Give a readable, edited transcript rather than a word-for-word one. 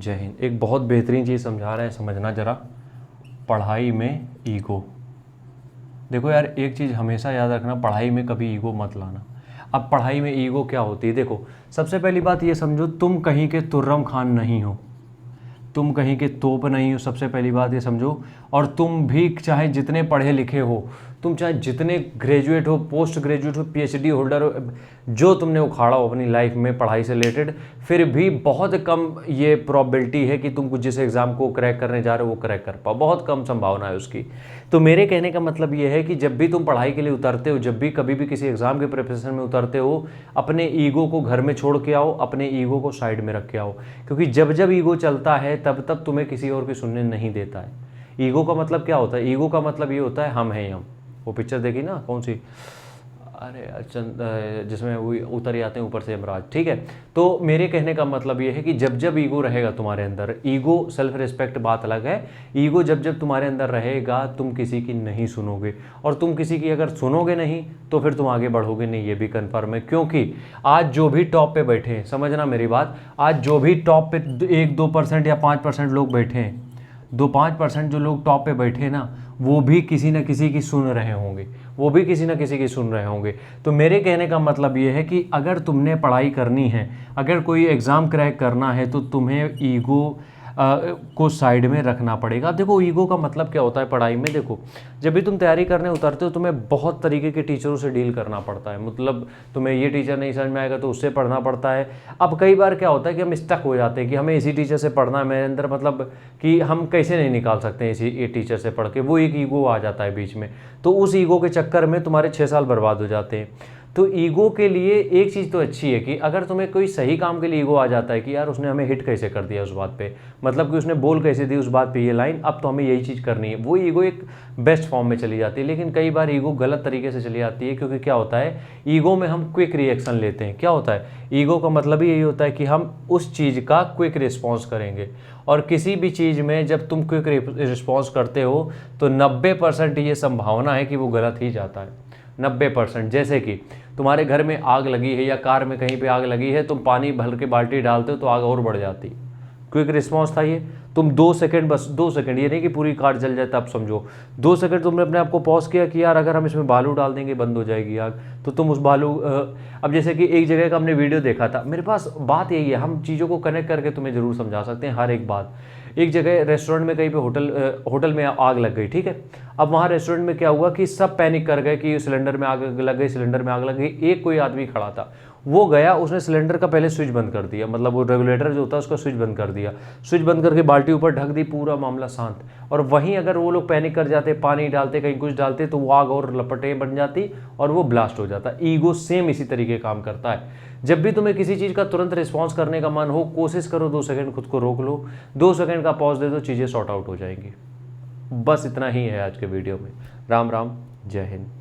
जय हिंद। एक बहुत बेहतरीन चीज़ समझा रहे हैं, समझना ज़रा। पढ़ाई में ईगो। देखो यार, एक चीज़ हमेशा याद रखना, पढ़ाई में कभी ईगो मत लाना। अब पढ़ाई में ईगो क्या होती है? देखो, सबसे पहली बात ये समझो, तुम कहीं के तुर्रम खान नहीं हो, तुम कहीं के तोप नहीं हो। सबसे पहली बात ये समझो। और तुम भी चाहे जितने पढ़े लिखे हो, तुम चाहे जितने ग्रेजुएट हो, पोस्ट ग्रेजुएट हो, पीएचडी होल्डर हो, जो तुमने उखाड़ा हो अपनी लाइफ में पढ़ाई से रिलेटेड, फिर भी बहुत कम ये प्रॉबिलिटी है कि तुम जिस एग्ज़ाम को क्रैक करने जा रहे हो वो क्रैक कर पाओ। बहुत कम संभावना है उसकी। तो मेरे कहने का मतलब ये है कि जब भी तुम पढ़ाई के लिए उतरते हो, जब भी कभी भी किसी एग्ज़ाम के प्रिपरेशन में उतरते हो, अपने ईगो को घर में छोड़ के आओ, अपने ईगो को साइड में रख के आओ। क्योंकि जब जब ईगो चलता है तब तब तुम्हें किसी और की सुनने नहीं देता है। ईगो का मतलब क्या होता है? ईगो का मतलब ये होता है हम हैं हम। वो पिक्चर देखी ना, कौन सी, अरे जिसमें वो उतर ही आते हैं ऊपर से यमराज, ठीक है। तो मेरे कहने का मतलब ये है कि जब जब ईगो रहेगा तुम्हारे अंदर, ईगो सेल्फ रिस्पेक्ट बात अलग है, ईगो जब जब तुम्हारे अंदर रहेगा तुम किसी की नहीं सुनोगे। और तुम किसी की अगर सुनोगे नहीं तो फिर तुम आगे बढ़ोगे नहीं, ये भी कन्फर्म है। क्योंकि आज जो भी टॉप पे बैठे हैं, समझना मेरी बात, आज जो भी टॉप पे 1-2% या 5% लोग बैठे हैं, 2-5% जो लोग टॉप पे बैठे ना, वो भी किसी न किसी की सुन रहे होंगे, वो भी किसी न किसी की सुन रहे होंगे। तो मेरे कहने का मतलब ये है कि अगर तुमने पढ़ाई करनी है, अगर कोई एग्ज़ाम क्रैक करना है, तो तुम्हें ईगो को साइड में रखना पड़ेगा। देखो, ईगो का मतलब क्या होता है पढ़ाई में? देखो, जब भी तुम तैयारी करने उतरते हो तुम्हें बहुत तरीके के टीचरों से डील करना पड़ता है। मतलब तुम्हें ये टीचर नहीं समझ में आएगा तो उससे पढ़ना पड़ता है। अब कई बार क्या होता है कि हम स्टक हो जाते हैं कि हमें इसी टीचर से पढ़ना है, मेरे अंदर मतलब कि हम कैसे नहीं निकाल सकते हैं इसी ये टीचर से पढ़ के। वो एक ईगो आ जाता है बीच में, तो उस ईगो के चक्कर में तुम्हारे 6 साल बर्बाद हो जाते हैं। तो ईगो के लिए एक चीज़ तो अच्छी है कि अगर तुम्हें कोई सही काम के लिए ईगो आ जाता है कि यार उसने हमें हिट कैसे कर दिया उस बात पे, मतलब कि उसने बोल कैसे दी उस बात पे ये लाइन, अब तो हमें यही चीज़ करनी है, वो ईगो एक बेस्ट फॉर्म में चली जाती है। लेकिन कई बार ईगो गलत तरीके से चली आती है, क्योंकि क्या होता है, ईगो में हम क्विक रिएक्शन लेते हैं। क्या होता है? ईगो का मतलब ही यही होता है कि हम उस चीज़ का क्विक रिस्पॉन्स करेंगे। और किसी भी चीज़ में जब तुम क्विक रिस्पॉन्स करते हो तो 90% ये संभावना है कि वो गलत ही जाता है। 90%। जैसे कि तुम्हारे घर में आग लगी है या कार में कहीं पे आग लगी है, तुम पानी भर के बाल्टी डालते हो तो आग और बढ़ जाती। क्विक रिस्पॉन्स था ये। तुम 2 सेकंड, बस 2 सेकंड, ये नहीं कि पूरी कार जल जाए तब समझो, 2 सेकंड तुमने अपने आप को पॉज किया कि यार अगर हम इसमें बालू डाल देंगे बंद हो जाएगी आग, तो तुम उस बालू अब जैसे कि एक जगह का हमने वीडियो देखा था, मेरे पास बात यही है, हम चीज़ों को कनेक्ट करके तुम्हें ज़रूर समझा सकते हैं हर एक बात। एक जगह रेस्टोरेंट में कहीं पे होटल में आग लग गई, ठीक है। अब वहाँ रेस्टोरेंट में क्या हुआ कि सब पैनिक कर गए कि सिलेंडर में आग लग गई, सिलेंडर में आग लग गई। एक कोई आदमी खड़ा था, वो गया, उसने सिलेंडर का पहले स्विच बंद कर दिया, मतलब वो रेगुलेटर जो होता है उसका स्विच बंद कर दिया, स्विच बंद करके बाल्टी ऊपर ढक दी, पूरा मामला शांत। और वहीं अगर वो लोग पैनिक कर जाते, पानी डालते, कहीं कुछ डालते, तो वो आग और लपटें बन जाती और वो ब्लास्ट हो जाता। ईगो सेम इसी तरीके काम करता है। जब भी तुम्हें किसी चीज़ का तुरंत रिस्पॉन्स करने का मन हो, कोशिश करो 2 सेकंड खुद को रोक लो, 2 सेकंड का पॉज दे दो, चीज़ें सॉर्ट आउट हो जाएंगी। बस इतना ही है आज के वीडियो में। राम राम, जय हिंद।